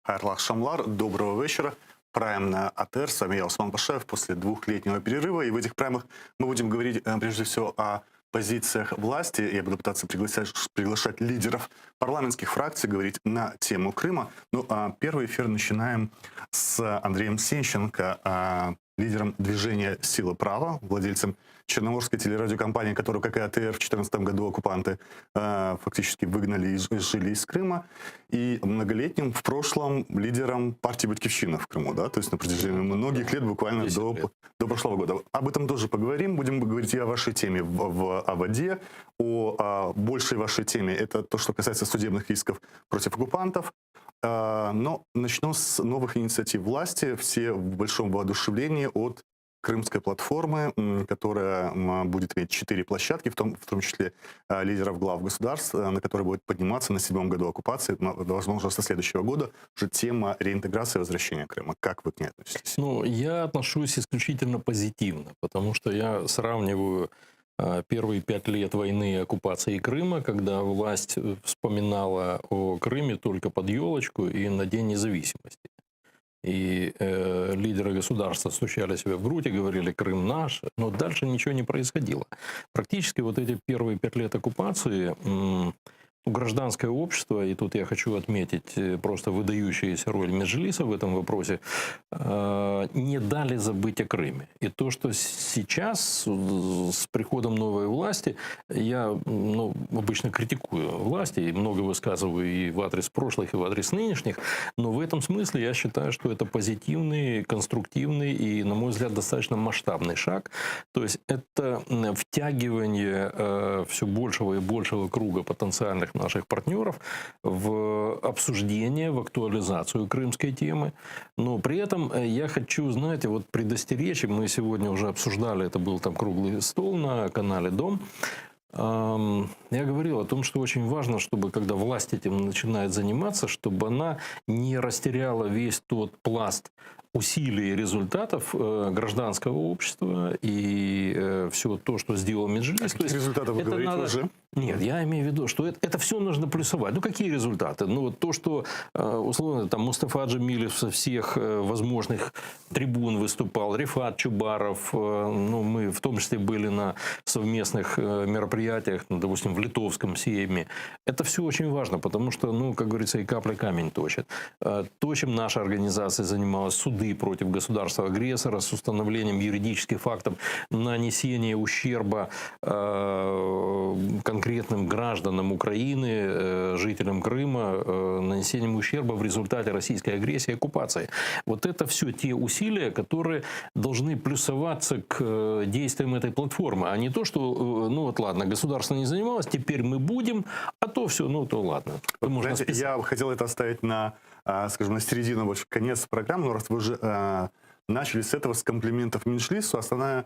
Хайрлах Шамлар, доброго вечера. Прайм на АТР. С вами я, Усман Башаев, после двухлетнего перерыва. И в этих праймах мы будем говорить прежде всего о позициях власти. Я буду пытаться приглашать лидеров парламентских фракций, говорить на тему Крыма. Ну, а первый эфир начинаем с Андреем Сенченко, лидером движения «Сила права», владельцем черноморской телерадиокомпании, которую, как и АТР, в 2014 году оккупанты фактически выгнали и жили из Крыма, и многолетним в прошлом лидером партии «Батькивщина» в Крыму, да, то есть на протяжении многих лет, буквально до прошлого года. Об этом тоже поговорим. Будем говорить и о вашей теме о воде, о большей вашей теме. Это то, что касается судебных исков против оккупантов. Но начну с новых инициатив власти. Все в большом воодушевлении от крымской платформы, которая будет иметь 4 площадки, в том числе лидеров глав государств, на которые будет подниматься на 7-м году оккупации, возможно, со следующего года, уже тема реинтеграции и возвращения Крыма. Как вы к ней относитесь? Ну, я отношусь исключительно позитивно, потому что я сравниваю первые 5 лет войны и оккупации Крыма, когда власть вспоминала о Крыме только под елочку и на День независимости. И лидеры государства стучали себя в грудь и говорили: «Крым наш», но дальше ничего не происходило. Практически вот эти первые 5 лет оккупации гражданское общество, и тут я хочу отметить просто выдающуюся роль Меджлиса в этом вопросе, не дали забыть о Крыме. И то, что сейчас с приходом новой власти, я обычно критикую власти, и много высказываю и в адрес прошлых, и в адрес нынешних, но в этом смысле я считаю, что это позитивный, конструктивный и, на мой взгляд, достаточно масштабный шаг. То есть это втягивание все большего и большего круга потенциальных наших партнеров в обсуждение, в актуализацию крымской темы. Но при этом я хочу, знаете, вот предостеречь, мы сегодня уже обсуждали, это был там круглый стол на канале «Дом», я говорил о том, что очень важно, чтобы, когда власть этим начинает заниматься, чтобы она не растеряла весь тот пласт усилий и результатов гражданского общества и все то, что сделал Меджлис. Какие результаты вы говорите уже? Нет, я имею в виду, что это все нужно плюсовать. Ну, какие результаты? Ну, вот то, что, условно, там Мустафа Джемилев со всех возможных трибун выступал, Рифат Чубаров, ну, мы в том числе были на совместных мероприятиях, ну, допустим, в Литовском сейме. Это все очень важно, потому что, ну, как говорится, и капля камень точит. То, чем наша организация занималась, суды против государства-агрессора с установлением юридических фактов нанесения ущерба конкретным гражданам Украины, жителям Крыма, нанесением ущерба в результате российской агрессии и оккупации. Вот это все те усилия, которые должны плюсоваться к действиям этой платформы, а не то, что, ну вот ладно, государство не занималось, теперь мы будем, а то все, ну то ладно. Знаете, я хотел это оставить на, скажем, на середину, вот конец программы, но раз вы уже начали с этого, с комплиментов Меджлису, основная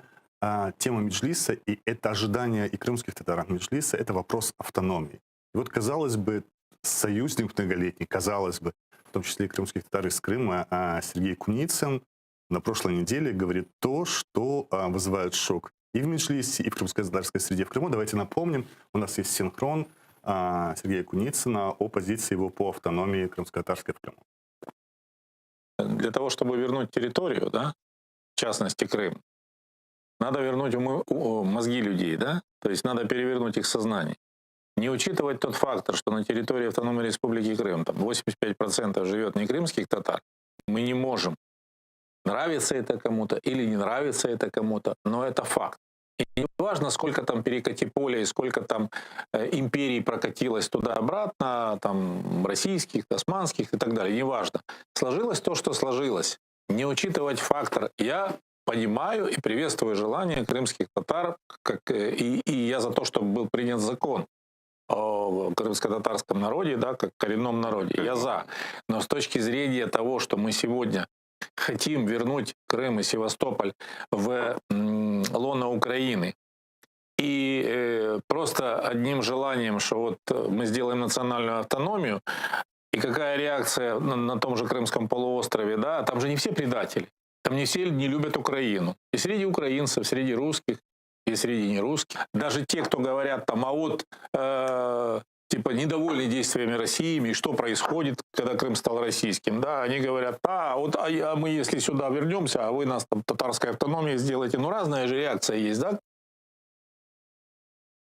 тема Меджлиса, и это ожидание и крымских татар от Меджлиса, это вопрос автономии. И вот, казалось бы, союзник многолетний, казалось бы, в том числе и крымских татар из Крыма, Сергей Куницын на прошлой неделе говорит то, что вызывает шок и в Меджлисе, и в крымско-татарской среде в Крыму. Давайте напомним, у нас есть синхрон Сергея Куницына о позиции его по автономии крымско-татарской в Крыму. Для того, чтобы вернуть территорию, да, в частности Крым, надо вернуть мозги людей, да, то есть надо перевернуть их сознание. Не учитывать тот фактор, что на территории Автономной Республики Крым там 85% живет не крымских татар, мы не можем. Нравится это кому-то или не нравится это кому-то, но это факт. И не важно, сколько там перекати поля и сколько там империй прокатилось туда-обратно, там российских, османских и так далее, не важно. Сложилось то, что сложилось. Не учитывать фактор. Я понимаю и приветствую желание крымских татар, и я за то, чтобы был принят закон о крымско-татарском народе, да, как коренном народе. Я за. Но с точки зрения того, что мы сегодня хотим вернуть Крым и Севастополь в лоно Украины, и просто одним желанием, что вот мы сделаем национальную автономию, и какая реакция на том же Крымском полуострове, да, там же не все предатели. Там не все не любят Украину. И среди украинцев, среди русских, и среди нерусских. Даже те, кто говорят там, а вот типа недовольны действиями России, и что происходит, когда Крым стал российским. Да, они говорят, а мы если сюда вернемся, а вы нас там татарской автономией сделаете. Ну, разная же реакция есть, да?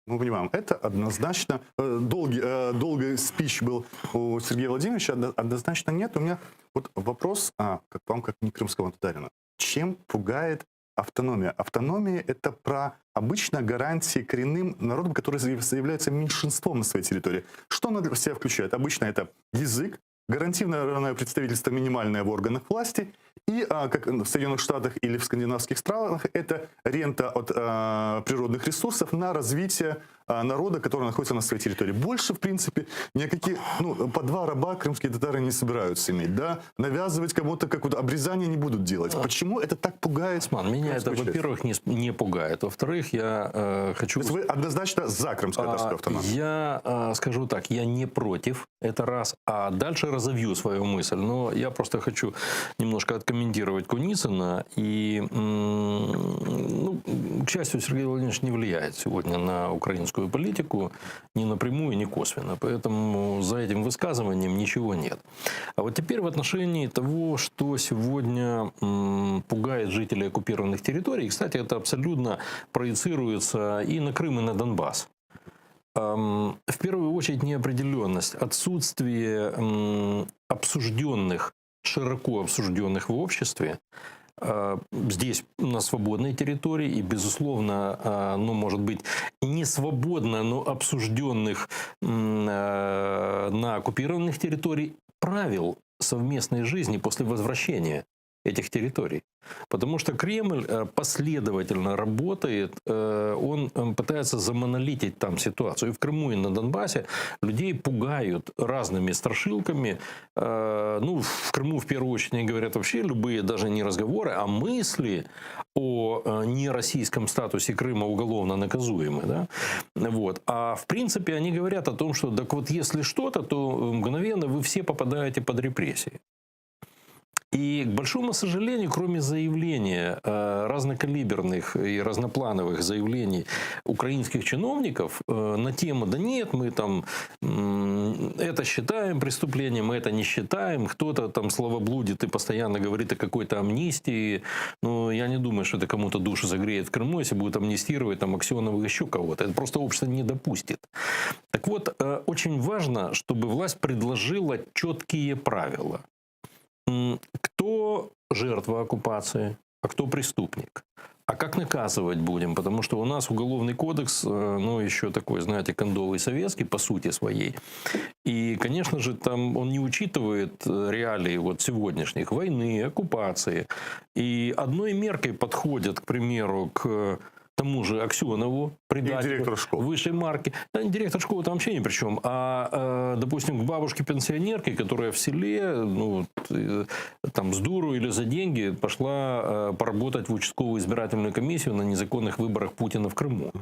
Мы понимаем, это однозначно. Долгий спич был у Сергея Владимировича, однозначно нет. У меня вот вопрос, как вам, как не крымского татарина. Чем пугает автономия? Автономия – это про обычно гарантии коренным народам, которые являются меньшинством на своей территории. Что она для себя включает? Обычно это язык, гарантированное представительство минимальное в органах власти, и, как в Соединенных Штатах или в скандинавских странах, это рента от природных ресурсов на развитие народа, который находится на своей территории. Больше, в принципе, никаких, по 2 раба крымские татары не собираются иметь, да, навязывать кому-то какое-то обрезание не будут делать. Почему это так пугает? Меня это, во-первых, не пугает. Во-вторых, я хочу... То есть вы однозначно за крымско-татарскую автономию? Я скажу так, я не против, это раз, а дальше разовью свою мысль. Но я просто хочу немножко откомментировать Куницына. И, к счастью, Сергей Владимирович не влияет сегодня на украинскую политику ни напрямую, ни косвенно. Поэтому за этим высказыванием ничего нет. А вот теперь в отношении того, что сегодня пугает жителей оккупированных территорий. Кстати, это абсолютно проецируется и на Крым, и на Донбасс. В первую очередь неопределенность, отсутствие широко обсужденных в обществе, здесь на свободной территории и, безусловно, может быть, не свободно, но обсужденных на оккупированных территориях правил совместной жизни после возвращения этих территорий. Потому что Кремль последовательно работает, он пытается замонолитить там ситуацию. И в Крыму, и на Донбассе людей пугают разными страшилками. В Крыму, в первую очередь, они говорят вообще любые даже не разговоры, а мысли о нероссийском статусе Крыма уголовно наказуемы. Да? Вот. А в принципе они говорят о том, что так вот если что-то, то мгновенно вы все попадаете под репрессии. И, к большому сожалению, кроме заявления, разнокалиберных и разноплановых заявлений украинских чиновников на тему, да нет, мы там это считаем преступлением, мы это не считаем, кто-то там словоблудит и постоянно говорит о какой-то амнистии, но я не думаю, что это кому-то душу загреет в Крыму, если будут амнистировать там Аксенова, еще кого-то. Это просто общество не допустит. Так вот, очень важно, чтобы власть предложила четкие правила. Кто жертва оккупации, а кто преступник. А как наказывать будем? Потому что у нас уголовный кодекс, еще такой, знаете, кондовый советский по сути своей. И, конечно же, там он не учитывает реалии сегодняшних войны, оккупации. И одной меркой подходят, к примеру, к тому же Аксенову, предателю высшей марки. Да, директор школы там вообще ни при чем. А, допустим, к бабушке-пенсионерке, которая в селе, там с дуру или за деньги пошла поработать в участковую избирательную комиссию на незаконных выборах Путина в Крыму.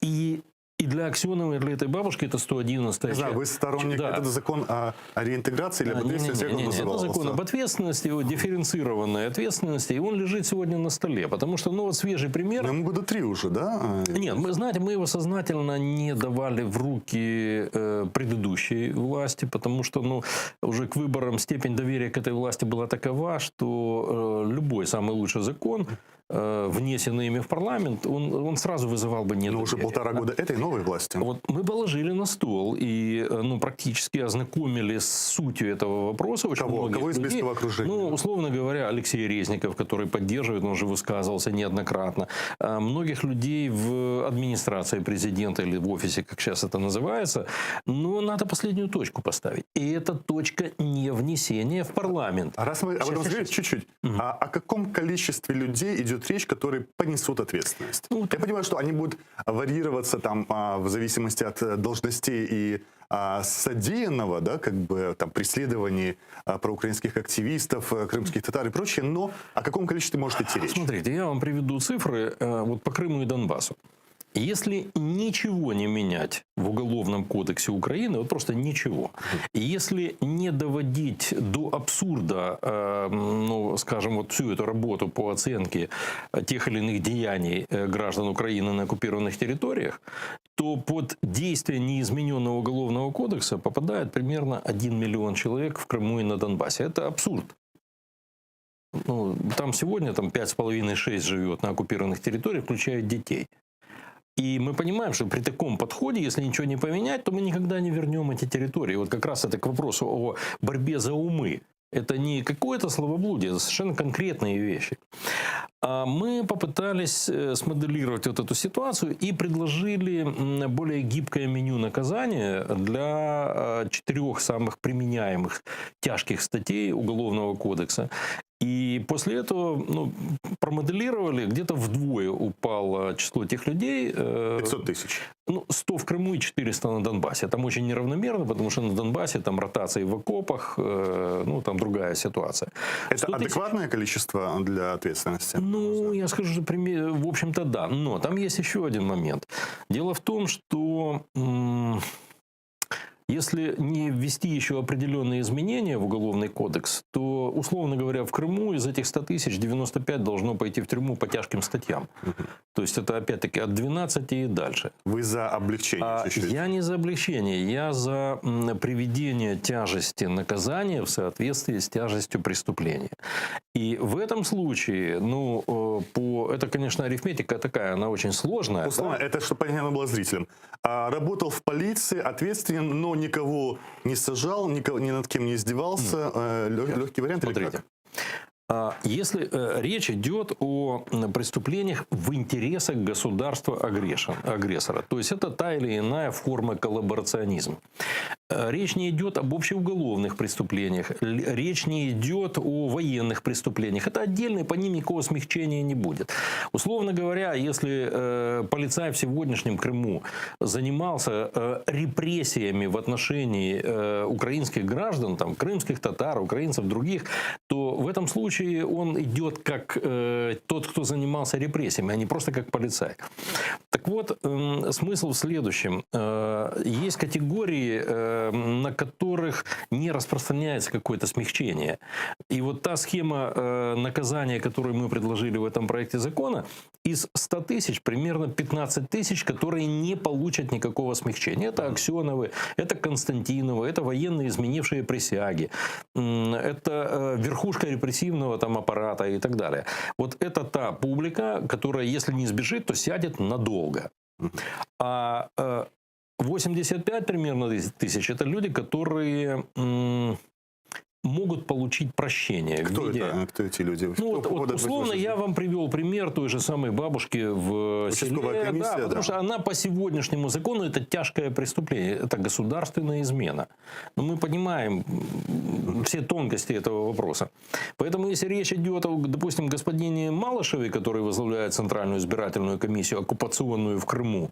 И для Аксенова, и для этой бабушки это 111-я часть. Да, вы сторонник, это закон о реинтеграции или об ответственности? Это закон об ответственности, о дифференцированной ответственности, и он лежит сегодня на столе. Потому что, свежий пример... Но ему года 3 уже, да? Нет, мы его сознательно не давали в руки предыдущей власти, потому что, уже к выборам степень доверия к этой власти была такова, что любой самый лучший закон, внесенный ими в парламент, он сразу вызывал бы недоверие. Но уже 1,5 года этой новой власти. Вот мы положили на стол и практически ознакомили с сутью этого вопроса. Кого из близкого окружения? Условно говоря, Алексей Резников, который поддерживает, он же высказывался неоднократно. Многих людей в администрации президента или в офисе, как сейчас это называется. Но надо последнюю точку поставить. И эта точка не внесения в парламент. А раз мы об этом говорили чуть-чуть, о каком количестве людей идет речь, которые понесут ответственность? Я понимаю, что они будут варьироваться там в зависимости от должностей и содеянного, да, преследований проукраинских активистов, крымских татар и прочее, но о каком количестве может идти речь? Смотрите, я вам приведу цифры по Крыму и Донбассу. Если ничего не менять в Уголовном кодексе Украины, вот просто ничего, и если не доводить до абсурда, ну, скажем, вот всю эту работу по оценке тех или иных деяний граждан Украины на оккупированных территориях, то под действие неизмененного Уголовного кодекса попадает примерно 1 миллион человек в Крыму и на Донбассе. Это абсурд. Ну, там сегодня 5,5-6 живет на оккупированных территориях, включая детей. И мы понимаем, что при таком подходе, если ничего не поменять, то мы никогда не вернем эти территории. Вот как раз это к вопросу о борьбе за умы. Это не какое-то словоблудие, это совершенно конкретные вещи. А мы попытались смоделировать вот эту ситуацию и предложили более гибкое меню наказания для 4 самых применяемых тяжких статей Уголовного кодекса. И после этого промоделировали, где-то вдвое упало число тех людей. 500 тысяч. 100 в Крыму и 400 на Донбассе. Там очень неравномерно, потому что на Донбассе там ротации в окопах, там другая ситуация. Это адекватное количество для ответственности? Я скажу, что в общем-то да. Но там есть еще один момент. Дело в том, что если не ввести еще определенные изменения в Уголовный кодекс, то, условно говоря, в Крыму из этих 100 тысяч 95 должно пойти в тюрьму по тяжким статьям. То есть это опять-таки от 12 и дальше. Вы за облегчение? Я не за облегчение, я за приведение тяжести наказания в соответствии с тяжестью преступления. И в этом случае, это, конечно, арифметика такая, она очень сложная. Условно, это, чтобы понятно было зрителям. Работал в полиции, ответственен, но никого не сажал, ни над кем не издевался. Легкий вариант? Смотрите. Если речь идет о преступлениях в интересах государства-агрессора, то есть это та или иная форма коллаборационизма. Речь не идет об общеуголовных преступлениях, речь не идет о военных преступлениях. Это отдельно, по ним никакого смягчения не будет. Условно говоря, если полицай в сегодняшнем Крыму занимался репрессиями в отношении украинских граждан, крымских татар, украинцев, других, то в этом случае он идет как тот, кто занимался репрессиями, а не просто как полицай. Так вот, смысл в следующем. Есть категории, на которых не распространяется какое-то смягчение. И вот та схема наказания, которую мы предложили в этом проекте закона, из 100 тысяч примерно 15 тысяч, которые не получат никакого смягчения. Это Аксеновы, это Константиновы, это военные, изменившие присяги, это верхушка репрессивного аппарата и так далее. Вот это та публика, которая, если не сбежит, то сядет надолго. А 85 примерно тысяч – это люди, которые могут получить прощение. Кто эти люди? Условно, я вам привел пример той же самой бабушки в селе. Комиссия, потому что она по сегодняшнему закону это тяжкое преступление. Это государственная измена. Но мы понимаем все тонкости этого вопроса. Поэтому, если речь идет о, допустим, господине Малышеве, который возглавляет Центральную избирательную комиссию, оккупационную в Крыму,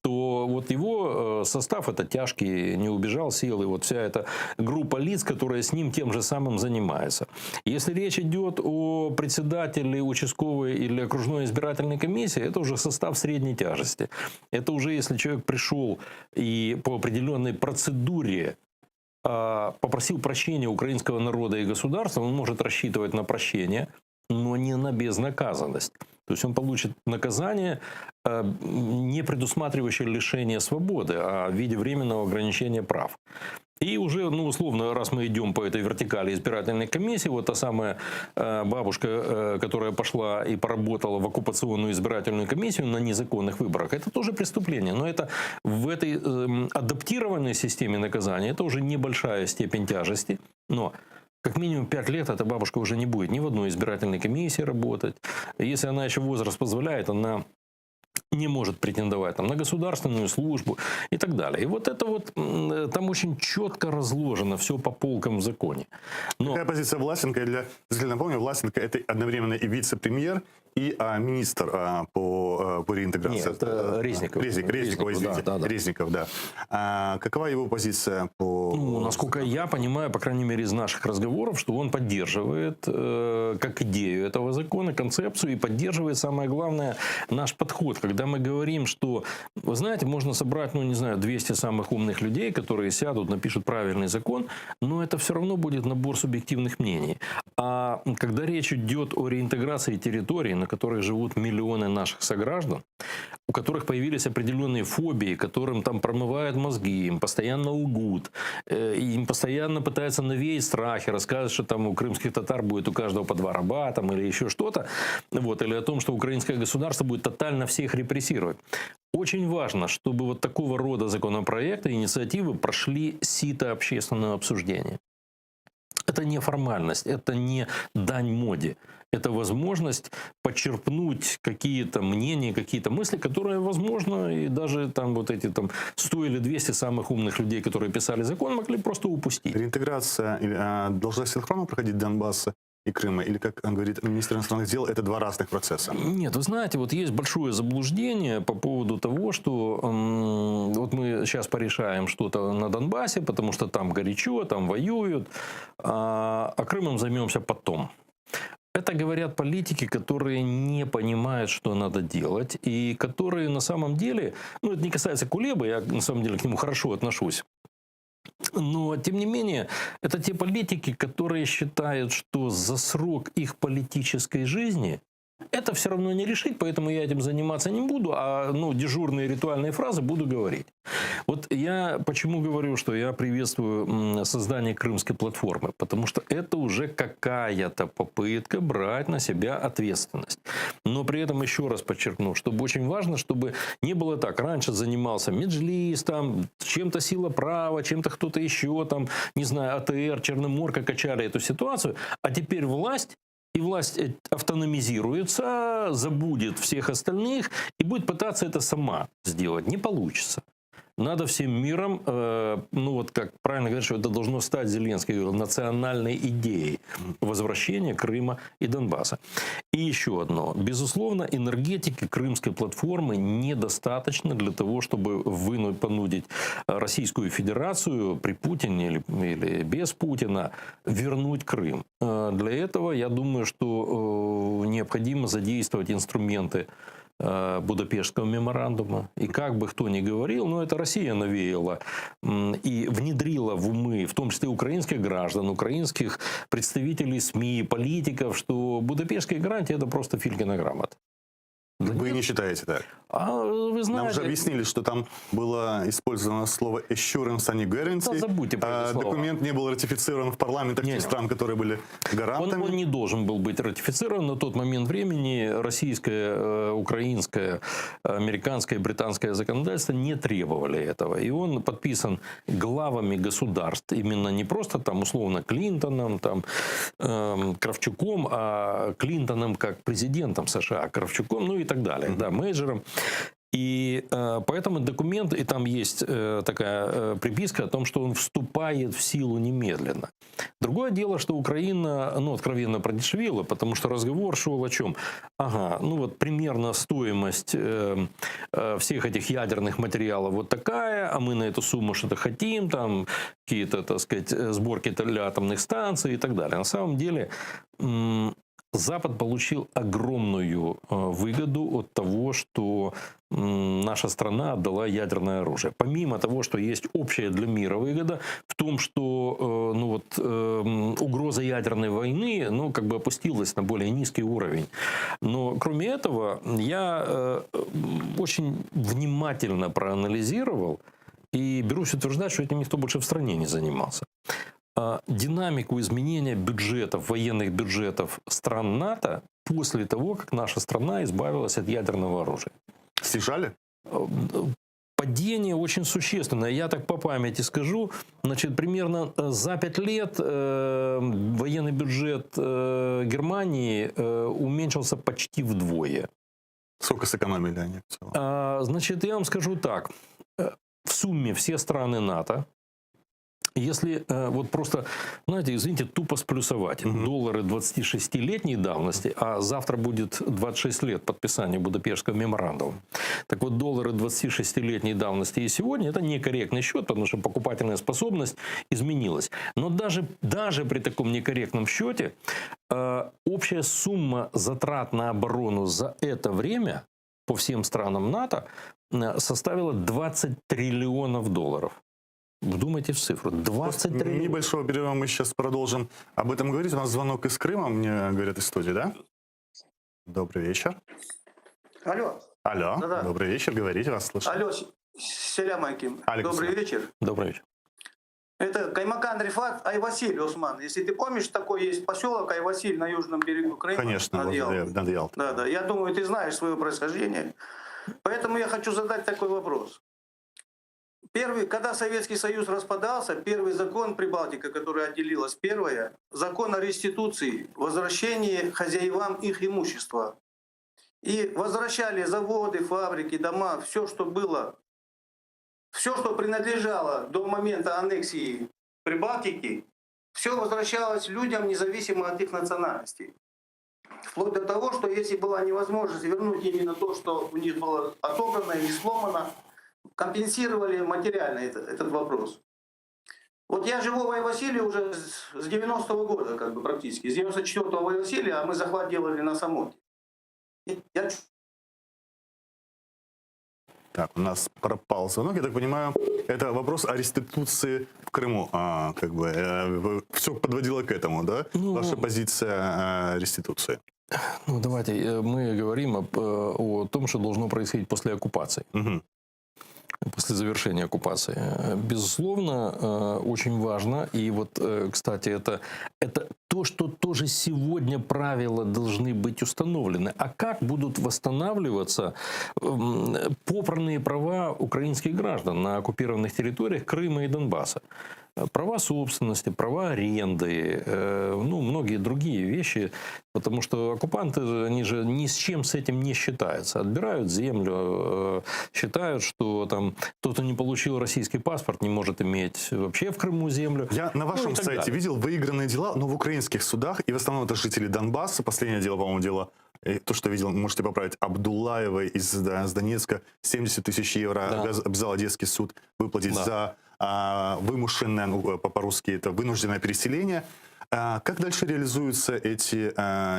то вот его состав это тяжкий, не убежал, сел, и вот вся эта группа лиц, которая с ним тем же самым занимается. Если речь идет о председателе участковой или окружной избирательной комиссии, это уже состав средней тяжести. Это уже если человек пришел и по определенной процедуре попросил прощения украинского народа и государства, он может рассчитывать на прощение, но не на безнаказанность. То есть он получит наказание, не предусматривающее лишение свободы, а в виде временного ограничения прав. И уже, условно, раз мы идем по этой вертикали избирательной комиссии, вот та самая бабушка, которая пошла и поработала в оккупационную избирательную комиссию на незаконных выборах, это тоже преступление. Но это в этой адаптированной системе наказания, это уже небольшая степень тяжести, но как минимум 5 лет эта бабушка уже не будет ни в одной избирательной комиссии работать. Если она еще возраст позволяет, она не может претендовать на государственную службу и так далее. И вот это вот там очень четко разложено все по полкам в законе. Какая позиция Власенко? Я для зрителей напомню, Власенко это одновременно и вице-премьер, и министр по реинтеграции. Нет, это Резников. Резников, да. Какова его позиция по... насколько я понимаю, по крайней мере, из наших разговоров, что он поддерживает как идею этого закона, концепцию, и поддерживает, самое главное, наш подход, когда когда мы говорим, что, вы знаете, можно собрать, ну, не знаю, 200 самых умных людей, которые сядут, напишут правильный закон, но это все равно будет набор субъективных мнений. А когда речь идет о реинтеграции территорий, на которых живут миллионы наших сограждан, у которых появились определенные фобии, которым там промывают мозги, им постоянно лгут, им постоянно пытаются навеять страхи, рассказывать, что там у крымских татар будет у каждого по 2 раба там, или еще что-то, вот, или о том, что украинское государство будет тотально всех репрессировать. Очень важно, чтобы вот такого рода законопроекты, инициативы прошли сито общественного обсуждения. Это не формальность, это не дань моде. Это возможность почерпнуть какие-то мнения, какие-то мысли, которые, возможно, и даже там вот эти там 100 или 200 самых умных людей, которые писали закон, могли просто упустить. Реинтеграция должна синхронно проходить Донбасса и Крыма? Или, как говорит министр иностранных дел, это 2 разных процесса? Нет, вы знаете, вот есть большое заблуждение по поводу того, что вот мы сейчас порешаем что-то на Донбассе, потому что там горячо, там воюют, а Крымом займемся потом. Это говорят политики, которые не понимают, что надо делать, и которые на самом деле, ну это не касается Кулебы, я на самом деле к нему хорошо отношусь, но, тем не менее, это те политики, которые считают, что за срок их политической жизни это все равно не решить, поэтому я этим заниматься не буду, а ну, дежурные ритуальные фразы буду говорить. Вот я почему говорю, что я приветствую создание крымской платформы, потому что это уже какая-то попытка брать на себя ответственность. Но при этом еще раз подчеркну, чтобы очень важно, чтобы не было так. Раньше занимался Меджлис, там, чем-то сила права, чем-то кто-то еще, там, не знаю, АТР, Черноморка качали эту ситуацию, а теперь власть. И власть автономизируется, забудет всех остальных и будет пытаться это сама сделать. Не получится. Надо всем миром, ну вот как правильно говорят, что это должно стать, Зеленский говорил, национальной идеей возвращения Крыма и Донбасса. И еще одно. Безусловно, энергетики крымской платформы недостаточно для того, чтобы понудить Российскую Федерацию при Путине или без Путина вернуть Крым. Для этого, я думаю, что необходимо задействовать инструменты Будапештского меморандума. И как бы кто ни говорил, но это Россия навеяла и внедрила в умы, в том числе украинских граждан, украинских представителей СМИ, политиков, что Будапештские гарантии – это просто Филькина грамота. Вы не считаете так? А вы знаете, нам уже объяснили, что там было использовано слово assurance, а не guarantee. Да, забудьте про эти слова. Документ не был ратифицирован в парламентах тех стран, которые были гарантами. Он не должен был быть ратифицирован. На тот момент времени российское, украинское, американское, британское законодательство не требовали этого. И он подписан главами государств. Именно не просто там условно Клинтоном, там, Кравчуком, а Клинтоном как президентом США, Кравчуком, ну и так далее, да, мейджером. И поэтому документ, и там есть такая приписка о том, что он вступает в силу немедленно. Другое дело, что Украина, ну, откровенно продешевила, потому что разговор шел о чем? Ага, ну вот примерно стоимость всех этих ядерных материалов вот такая, а мы на эту сумму что-то хотим, там какие-то, так сказать, сборки для атомных станций и так далее. На самом деле Запад получил огромную выгоду от того, что наша страна отдала ядерное оружие. Помимо того, что есть общая для мира выгода в том, что ну вот, угроза ядерной войны ну, как бы опустилась на более низкий уровень. Но кроме этого, я очень внимательно проанализировал и берусь утверждать, что этим никто больше в стране не занимался. Динамику изменения бюджетов, военных бюджетов стран НАТО после того, как наша страна избавилась от ядерного оружия. Снижали? Падение очень существенное. Я так по памяти скажу. Значит, примерно за 5 лет военный бюджет Германии уменьшился почти вдвое. Сколько сэкономили они в целом? Значит, я вам скажу так. В сумме все страны НАТО, если вот просто, знаете, извините, тупо сплюсовать доллары 26-летней давности, а завтра будет 26 лет подписания Будапештского меморандума. Так вот, доллары 26-летней давности и сегодня – это некорректный счет, потому что покупательная способность изменилась. Но даже при таком некорректном счете общая сумма затрат на оборону за это время по всем странам НАТО составила 20 триллионов долларов. Вдумайтесь в цифру. 20 триллионов. Небольшого перерыва мы сейчас продолжим об этом говорить. У нас звонок из Крыма, мне говорят, из студии, да? Добрый вечер. Алло. Алло, Да-да. добрый вечер, говорите, вас слышно. Алло, Селям Аким. Алейкум Добрый салям. вечер. Добрый вечер. Это Каймакан Рифат Айвасиль, Осман. Если ты помнишь, такой есть поселок Айвасиль на южном берегу Крыма. Конечно, над Ялтой. над Ялтой. Да. Я думаю, ты знаешь свое происхождение. Поэтому я хочу задать такой вопрос. Когда Советский Союз распадался, первый закон Прибалтика, который отделилась, закон о реституции, возвращении хозяевам их имущества. И возвращали заводы, фабрики, дома, все, что было, все, что принадлежало до момента аннексии Прибалтики, все возвращалось людям независимо от их национальности. Вплоть до того, что если была невозможность вернуть именно то, что у них было отобрано или сломано, компенсировали материально этот вопрос. Вот я живу в Айвасиле уже с 90-го года, как бы практически. С 94-го в Айвасиле, а мы захват делали на Самоте. Так, у нас пропал звонок, я так понимаю, это вопрос о реституции в Крыму. Все подводило к этому, да? Ваша позиция реституции. Ну, давайте, мы говорим о том, что должно происходить после оккупации. Угу. После завершения оккупации. Безусловно, очень важно. И вот, кстати, это то, что тоже сегодня правила должны быть установлены. А как будут восстанавливаться попранные права украинских граждан на оккупированных территориях Крыма и Донбасса? Права собственности, права аренды, многие другие вещи, потому что оккупанты, они же ни с чем с этим не считаются. Отбирают землю, считают, что там тот, кто не получил российский паспорт, не может иметь вообще в Крыму землю. Я на вашем сайте видел выигранные дела, но в украинских судах, и в основном это жители Донбасса. Последнее дело, по-моему, дело, то, что видел, можете поправить, Абдуллаева из Донецка, 70 тысяч евро обязал Одесский суд выплатить за вымышленное, по-русски это вынужденное переселение. Как дальше реализуются эти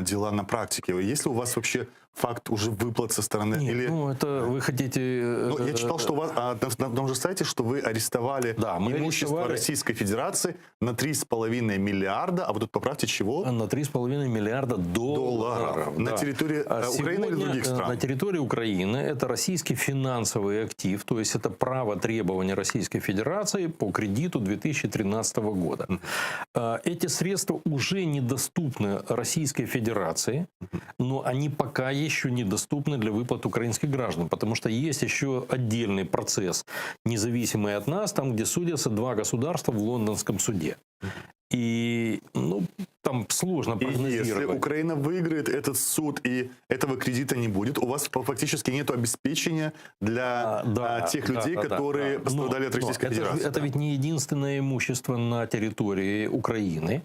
дела на практике? Есть ли у вас вообще факт уже выплат со стороны? Нет, или... это вы хотите... Я читал, что у вас на том же сайте, что вы арестовали имущество Российской Федерации на 3,5 миллиарда, а вы тут поправьте чего? На 3,5 миллиарда долларов. На территории Украины или других стран? На территории Украины это российский финансовый актив, то есть это право требования Российской Федерации по кредиту 2013 года. Эти средства уже недоступны Российской Федерации, но они пока еще недоступны для выплат украинских граждан, потому что есть еще отдельный процесс, независимый от нас, там, где судятся два государства в лондонском суде. И, там сложно прогнозировать. Если Украина выиграет этот суд и этого кредита не будет, у вас фактически нет обеспечения для тех людей, которые пострадали от Российской Федерации. Это ведь не единственное имущество на территории Украины.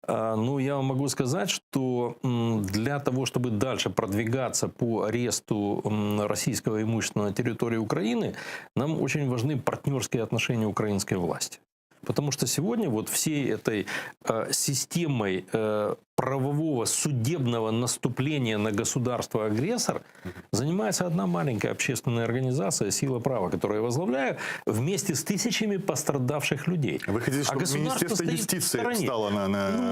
Но я вам могу сказать, что для того, чтобы дальше продвигаться по аресту российского имущества на территории Украины, нам очень важны партнерские отношения украинской власти. Потому что сегодня вот всей этой системой правового судебного наступления на государство-агрессор занимается одна маленькая общественная организация «Сила права», которую я возглавляю, вместе с тысячами пострадавших людей. Вы хотите, чтобы Министерство юстиции встало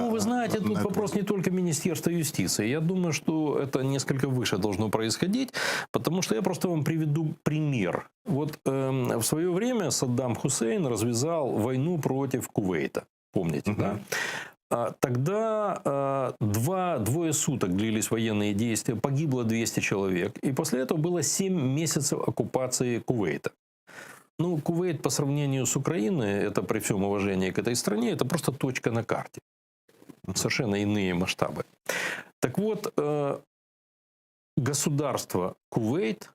вы знаете, тут вопрос не только Министерства юстиции. Я думаю, что это несколько выше должно происходить, потому что я просто вам приведу пример. Вот в свое время Саддам Хусейн развязал войну против Кувейта. Помните, да? Тогда двое суток длились военные действия, погибло 200 человек. И после этого было 7 месяцев оккупации Кувейта. Кувейт по сравнению с Украиной, это при всем уважении к этой стране, это просто точка на карте. Совершенно иные масштабы. Так вот, государство Кувейт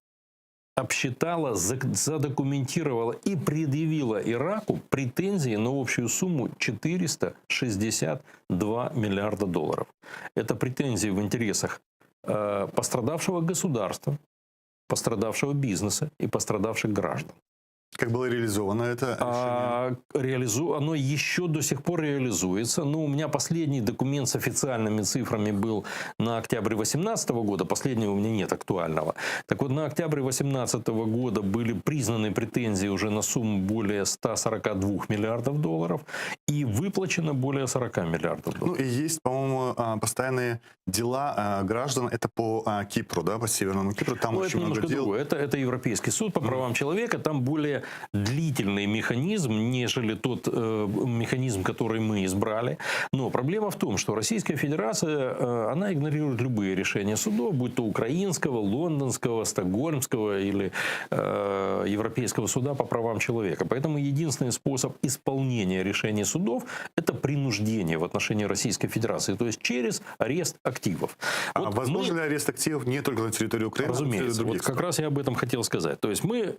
обсчитала, задокументировала и предъявила Ираку претензии на общую сумму 462 миллиарда долларов. Это претензии в интересах пострадавшего государства, пострадавшего бизнеса и пострадавших граждан. Как было реализовано это решение? Оно еще до сих пор реализуется. Но у меня последний документ с официальными цифрами был на октябрь 2018 года. Последнего у меня нет актуального. Так вот, на октябрь 2018 года были признаны претензии уже на сумму более 142 миллиардов долларов и выплачено более 40 миллиардов долларов. Ну и есть, по-моему, постоянные дела граждан. Это по Кипру, да, по Северному Кипру. Там очень это много немножко дел. другое. Это Европейский суд по правам человека. Там более длительный механизм, нежели тот механизм, который мы избрали. Но проблема в том, что Российская Федерация, она игнорирует любые решения судов, будь то украинского, лондонского, стокгольмского или Европейского суда по правам человека. Поэтому единственный способ исполнения решений судов – это принуждение в отношении Российской Федерации, то есть через арест активов. А Вот возможен ли арест активов не только на территории Украины, но и на территории разумеется, других вот как стран? раз я об этом хотел сказать. То есть мы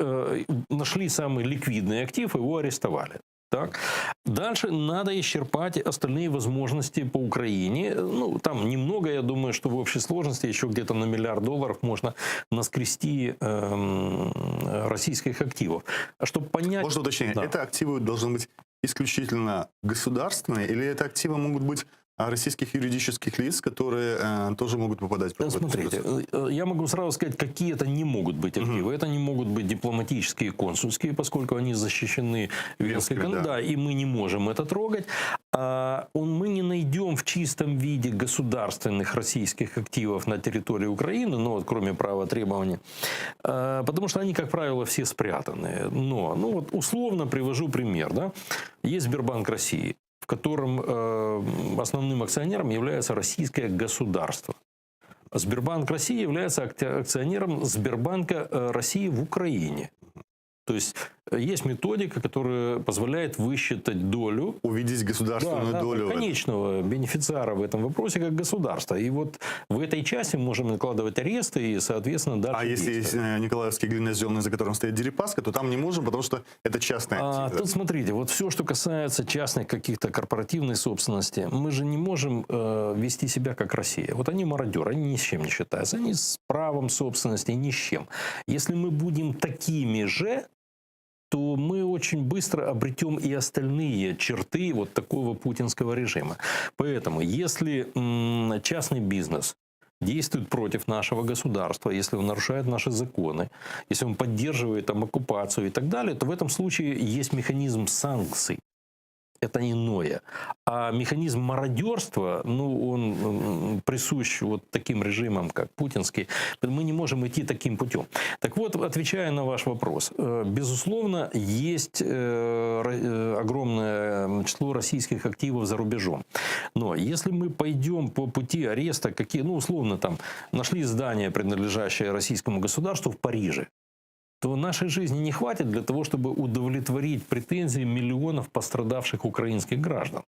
нашли самый ликвидный актив, его арестовали. Так. Дальше надо исчерпать остальные возможности по Украине. Ну, там немного, я думаю, что в общей сложности еще где-то на $1 миллиард можно наскрести российских активов. А чтобы понять... Можно уточнить, Да. это активы должны быть исключительно государственные или это активы могут быть российских юридических лиц, которые тоже могут попадать под эту Смотрите, процедуру? я могу сразу сказать, какие это не могут быть активы. Это не могут быть дипломатические и консульские, поскольку они защищены Венской Венской, да. да, и мы не можем это трогать. Мы не найдем в чистом виде государственных российских активов на территории Украины, ну, вот, кроме права требования, потому что они, как правило, все спрятаны. Но, ну, вот условно привожу пример. Да? Есть Сбербанк России, в котором основным акционером является российское государство. Сбербанк России является акционером Сбербанка России в Украине. То есть есть методика, которая позволяет высчитать долю, Увидеть государственную долю. конечного бенефициара в этом вопросе как государства. И вот в этой части мы можем накладывать аресты и, соответственно, дальше А если есть действовать. Николаевский глиноземный, за которым стоит Дерипаска, то там не можем, потому что это частные активы. Да? Тут смотрите, вот все, что касается частных каких-то корпоративной собственности, мы же не можем вести себя как Россия. Вот они мародеры, они ни с чем не считаются. Они с правом собственности ни с чем. Если мы будем такими же, то мы очень быстро обретем и остальные черты вот такого путинского режима. Поэтому, если частный бизнес действует против нашего государства, если он нарушает наши законы, если он поддерживает там оккупацию и так далее, то в этом случае есть механизм санкций. Это иное. А механизм мародерства, ну, он присущ вот таким режимам, как путинский. Мы не можем идти таким путем. Так вот, отвечая на ваш вопрос, безусловно, есть огромное число российских активов за рубежом. Но если мы пойдем по пути ареста, условно, там, нашли здание, принадлежащее российскому государству в Париже, то нашей жизни не хватит для того, чтобы удовлетворить претензии миллионов пострадавших украинских граждан.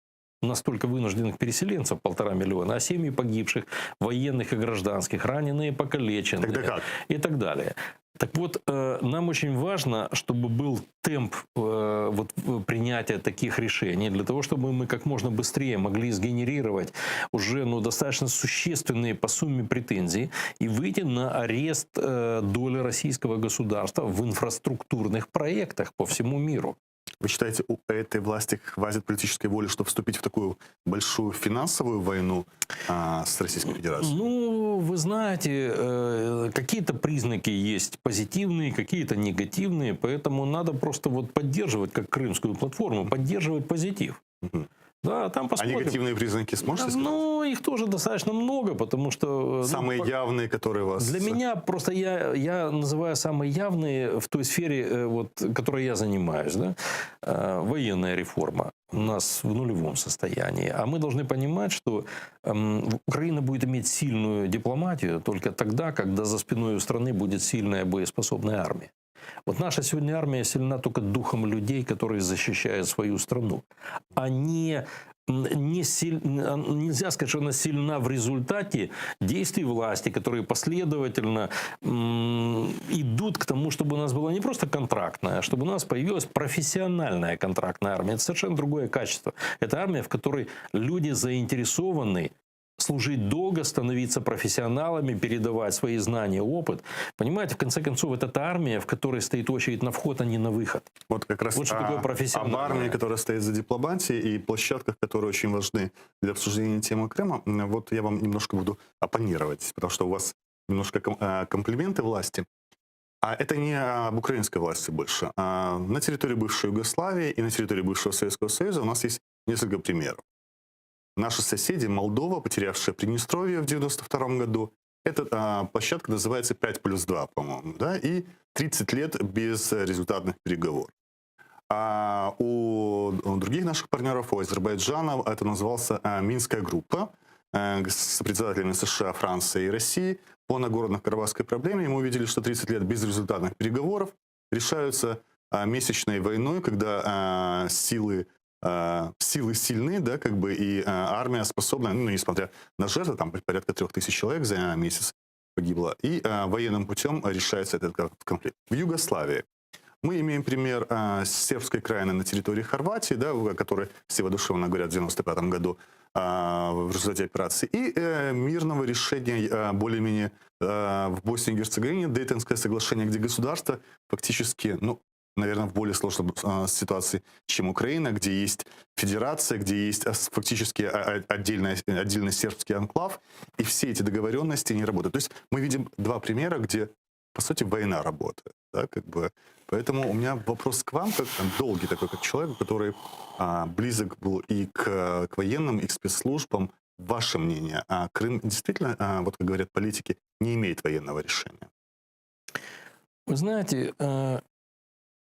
У нас столько вынужденных переселенцев, 1,5 миллиона, а семьи погибших, военных и гражданских, раненые, покалеченные Тогда как? и так далее. Так вот, нам очень важно, чтобы был темп принятия таких решений, для того, чтобы мы как можно быстрее могли сгенерировать уже достаточно существенные по сумме претензии и выйти на арест доли российского государства в инфраструктурных проектах по всему миру. Вы считаете, у этой власти хватит политической воли, чтобы вступить в такую большую финансовую войну с Российской Федерацией? Ну, вы знаете, какие-то признаки есть позитивные, какие-то негативные, поэтому надо просто поддерживать, как Крымскую платформу, поддерживать позитив. Мгм. Да, там А посмотрим. негативные признаки сможете сказать? Ну, их тоже достаточно много, потому что... Самые явные, которые вас... Для меня просто я называю самые явные в той сфере, которой я занимаюсь. Да? Военная реформа у нас в нулевом состоянии. А мы должны понимать, что Украина будет иметь сильную дипломатию только тогда, когда за спиной у страны будет сильная боеспособная армия. Вот наша сегодня армия сильна только духом людей, которые защищают свою страну. Нельзя сказать, что она сильна в результате действий власти, которые последовательно идут к тому, чтобы у нас была не просто контрактная, а чтобы у нас появилась профессиональная контрактная армия. Это совершенно другое качество. Это армия, в которой люди заинтересованы служить долго, становиться профессионалами, передавать свои знания, опыт. Понимаете, в конце концов, это та армия, в которой стоит очередь на вход, а не на выход. Вот как раз Вот что такое об профессиональная. армии, которая стоит за дипломатией, и площадках, которые очень важны для обсуждения темы Крыма, вот я вам немножко буду оппонировать, потому что у вас немножко комплименты власти. А это не об украинской власти больше. На территории бывшей Югославии и на территории бывшего Советского Союза у нас есть несколько примеров. Наши соседи, Молдова, потерявшая Приднестровье в 1992 году, эта площадка называется 5+2, по-моему, да, и 30 лет без результатных переговоров. А у других наших партнеров, у Азербайджана, это назывался Минская группа с председателями США, Франции и России по Нагорно-Карабахской проблеме. И мы увидели, что 30 лет без результатных переговоров решаются месячной войной, когда силы сильны, да, как бы, и армия способна, ну, несмотря на жертвы, там порядка 3000 человек за месяц погибло, и военным путем решается этот конфликт. В Югославии мы имеем пример сербской краины на территории Хорватии, да, о которой все воодушевленно говорят в 1995 году в результате операции, и мирного решения более-менее в Боснии и Герцеговине, Дейтонское соглашение, где государство фактически, ну, наверное, в более сложной ситуации, чем Украина, где есть федерация, где есть фактически отдельный сербский анклав, и все эти договоренности не работают. То есть мы видим два примера, где, по сути, война работает. Да, как бы. Поэтому у меня вопрос к вам, как долгий такой, как человеку, который близок был и к военным, и к спецслужбам. Ваше мнение, Крым действительно, вот как говорят политики, не имеет военного решения? Вы знаете,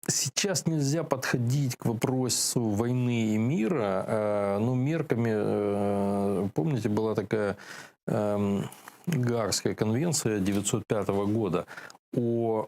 сейчас нельзя подходить к вопросу войны и мира, ну, мерками, помните, была такая Гаагская конвенция 1905 года о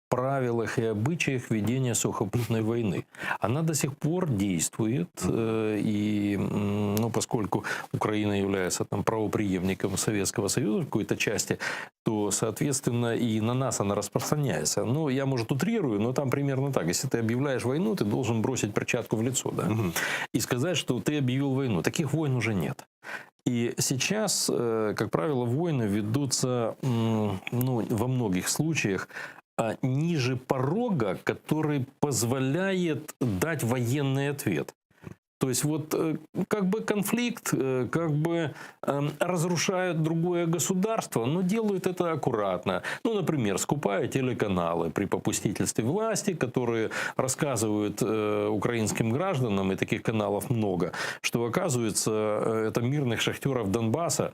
правилах и обычаях ведения сухопутной войны. Она до сих пор действует, и, ну, поскольку Украина является там правопреемником Советского Союза в какой-то части, то, соответственно, и на нас она распространяется. Ну, я, может, утрирую, но там примерно так. Если ты объявляешь войну, ты должен бросить перчатку в лицо, да, и сказать, что ты объявил войну. Таких войн уже нет. И сейчас, как правило, войны ведутся, ну, во многих случаях ниже порога, который позволяет дать военный ответ. То есть вот как бы конфликт, как бы разрушают другое государство, но делают это аккуратно. Ну, например, скупают телеканалы при попустительстве власти, которые рассказывают украинским гражданам, и таких каналов много, что, оказывается, это мирных шахтеров Донбасса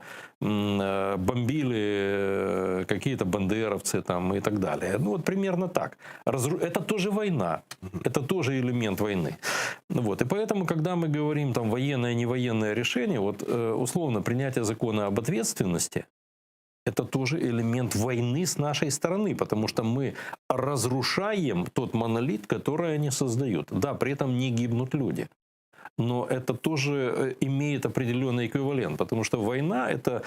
бомбили какие-то бандеровцы там и так далее. Ну, вот примерно так. Это тоже война, это тоже элемент войны. Вот. И поэтому, когда мы говорим там военное, не военное решение, вот условно принятие закона об ответственности, это тоже элемент войны с нашей стороны, потому что мы разрушаем тот монолит, который они создают. Да, при этом не гибнут люди. Но это тоже имеет определенный эквивалент, потому что война это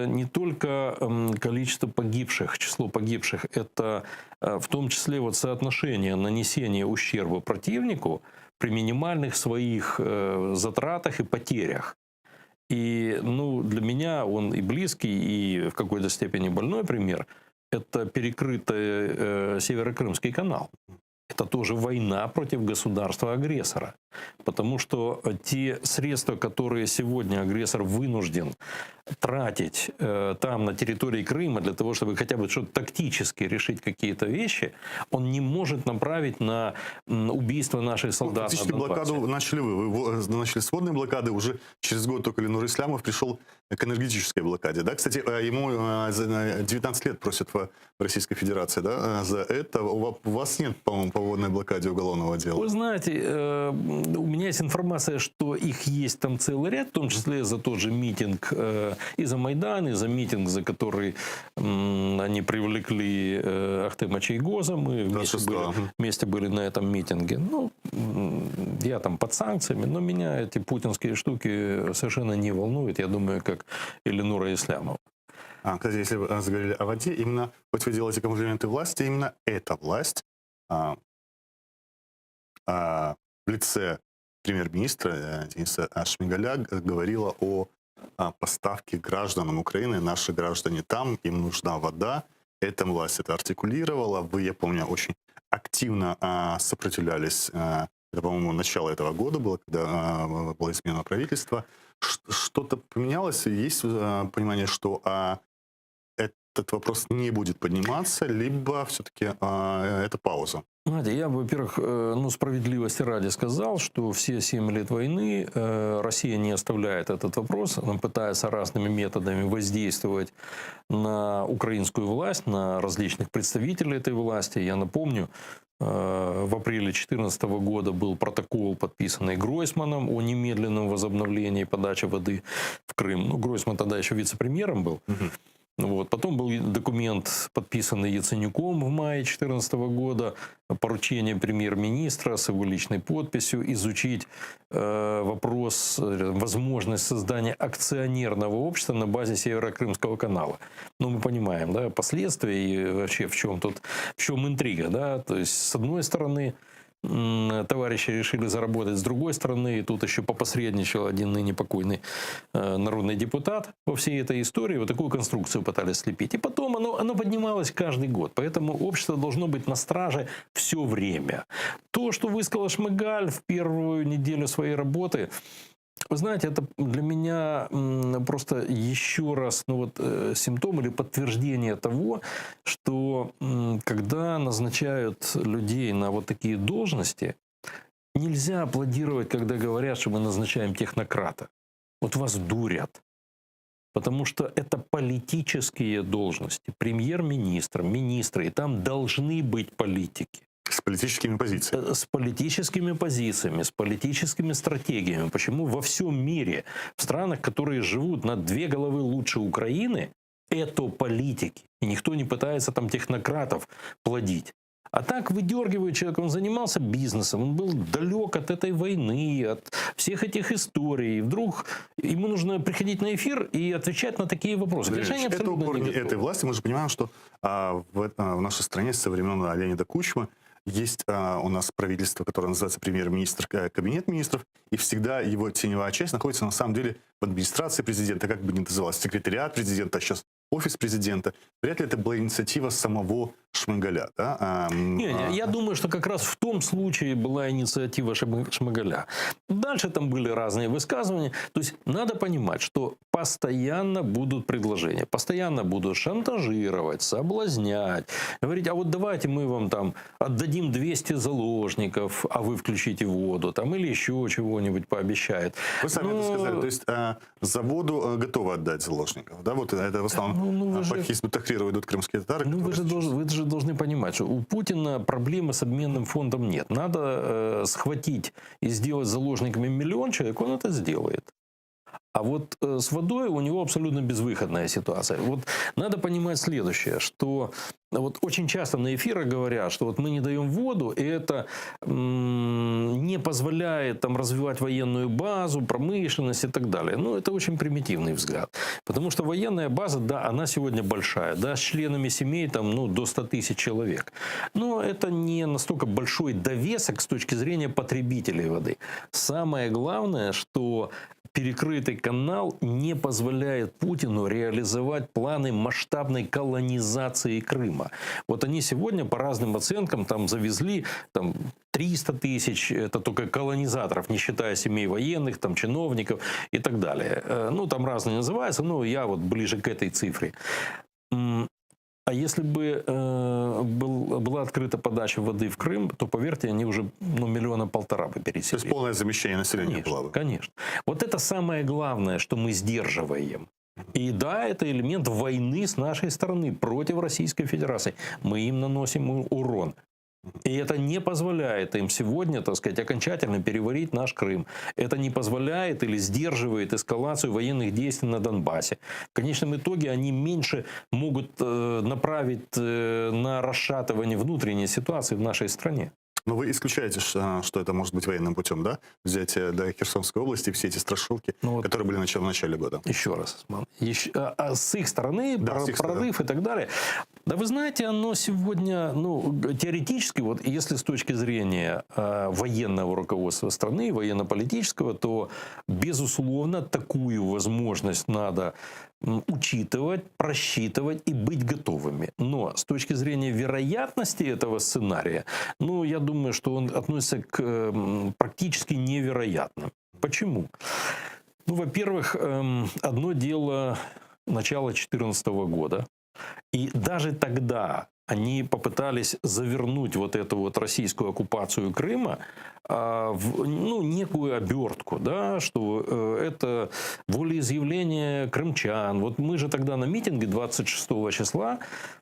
не только количество погибших, число погибших, это в том числе вот соотношение нанесения ущерба противнику при минимальных своих затратах и потерях. И, ну, для меня он и близкий, и в какой-то степени больной пример – это перекрытый Северокрымский канал. Это тоже война против государства-агрессора. Потому что те средства, которые сегодня агрессор вынужден тратить там, на территории Крыма, для того, чтобы хотя бы что-то тактически решить какие-то вещи, он не может направить на убийство наших солдат. Фактически блокаду начали вы начали с водной блокады, уже через год только Ленур Ислямов пришел к энергетической блокаде. Да? Кстати, ему 19 лет просят в Российской Федерации, да, за это. У вас нет, по-моему, по водной блокаде уголовного дела? Вы знаете, у меня есть информация, что их есть там целый ряд, в том числе за тот же митинг и за Майдан, и за митинг, за который они привлекли Ахтема Чайгоза. Мы вместе были на этом митинге. Ну, я там под санкциями, но меня эти путинские штуки совершенно не волнуют. Я думаю, как Ленура Ислямова. Кстати, если вы заговорили о воде, именно, хоть вы делаете комплименты власти, именно эта власть в лице премьер-министра Дениса Шмигаля говорила о поставки гражданам Украины. Наши граждане там, им нужна вода. Эта власть это артикулировала. Вы, я помню, очень активно сопротивлялись. Это, по-моему, начало этого года было, когда была измена правительства. Что-то поменялось? Есть понимание, что этот вопрос не будет подниматься, либо все-таки это пауза? Знаете, я бы, во-первых, справедливости ради сказал, что все 7 лет войны Россия не оставляет этот вопрос. Она пытается разными методами воздействовать на украинскую власть, на различных представителей этой власти. Я напомню, в апреле 2014 года был протокол, подписанный Гройсманом о немедленном возобновлении подачи воды в Крым. Ну, Гройсман тогда еще вице-премьером был. Вот. Потом был документ, подписанный Яценюком в мае 2014 года, поручение премьер-министра с его личной подписью изучить вопрос, возможность создания акционерного общества на базе Северо-Крымского канала. Ну, мы понимаем, да, последствия и вообще в чем интрига, да, то есть с одной стороны товарищи решили заработать, с другой стороны, тут еще попосредничал один ныне покойный народный депутат во всей этой истории, вот такую конструкцию пытались слепить. И потом оно поднималось каждый год, поэтому общество должно быть на страже все время. То, что высказал Шмыгаль в первую неделю своей работы, вы знаете, это для меня просто еще раз симптом или подтверждение того, что когда назначают людей на вот такие должности, нельзя аплодировать, когда говорят, что мы назначаем технократа. Вот вас дурят. Потому что это политические должности. Премьер-министр, министры, и там должны быть политики. С политическими позициями. С политическими позициями, с политическими стратегиями. Почему во всем мире, в странах, которые живут на 2 головы лучше Украины, это политики. И никто не пытается там технократов плодить. А так выдергивает человека, он занимался бизнесом, он был далек от этой войны, от всех этих историй. И вдруг ему нужно приходить на эфир и отвечать на такие вопросы. Это упор этой власти. Мы же понимаем, что в нашей стране со времен Леонида Кучмы есть у нас правительство, которое называется премьер-министр, кабинет министров, и всегда его теневая часть находится на самом деле в администрации президента, как бы ни называлось, секретариат президента, а сейчас офис президента. Вряд ли это была инициатива самого Шмыгаля. Да? Я думаю, что как раз в том случае была инициатива Шмыгаля. Дальше там были разные высказывания. То есть надо понимать, что постоянно будут предложения, постоянно будут шантажировать, соблазнять, говорить, а вот давайте мы вам там отдадим 200 заложников, а вы включите воду, там, или еще чего-нибудь пообещают. Вы сами это сказали, то есть за воду готовы отдать заложников, да? Вот это в основном по Хизбут Тахриру идут крымские татары. Вы же должны понимать, что у Путина проблемы с обменным фондом нет. Надо схватить и сделать заложниками 1 миллион человек, он это сделает. А вот с водой у него абсолютно безвыходная ситуация. Вот надо понимать следующее, что вот очень часто на эфирах говорят, что вот мы не даем воду, и это не позволяет там развивать военную базу, промышленность и так далее. Ну, это очень примитивный взгляд. Потому что военная база, да, она сегодня большая, да, с членами семей там, до 100 тысяч человек. Но это не настолько большой довесок с точки зрения потребителей воды. Самое главное, что перекрытый канал не позволяет Путину реализовать планы масштабной колонизации Крыма. Вот они сегодня по разным оценкам там завезли 300 тысяч, это только колонизаторов, не считая семей военных, там, чиновников и так далее. Ну, там разные называются, но я вот ближе к этой цифре. А если бы была открыта подача воды в Крым, то, поверьте, они уже 1,5 миллиона бы пересекли. То есть полное замещение населения было бы. Конечно. Вот это самое главное, что мы сдерживаем. И да, это элемент войны с нашей стороны против Российской Федерации. Мы им наносим урон. И это не позволяет им сегодня, так сказать, окончательно переварить наш Крым. Это не позволяет или сдерживает эскалацию военных действий на Донбассе. В конечном итоге они меньше могут направить на расшатывание внутренней ситуации в нашей стране. Но вы исключаете, что это может быть военным путем, да? Взятие до Херсонской области, все эти страшилки, Ну, вот которые были в начале года. еще раз, с их стороны, Да, с их стороны. прорыв и так далее. Да вы знаете, оно сегодня, ну, теоретически, вот если с точки зрения военного руководства страны, военно-политического, то, безусловно, такую возможность надо учитывать, просчитывать и быть готовыми. Но с точки зрения вероятности этого сценария, ну, я думаю, что он относится к практически невероятным. Почему? Ну, во-первых, одно дело начала 2014 года. И даже тогда они попытались завернуть вот эту вот российскую оккупацию Крыма в некую обертку, да, что это волеизъявление крымчан. Вот мы же тогда на митинге 26 числа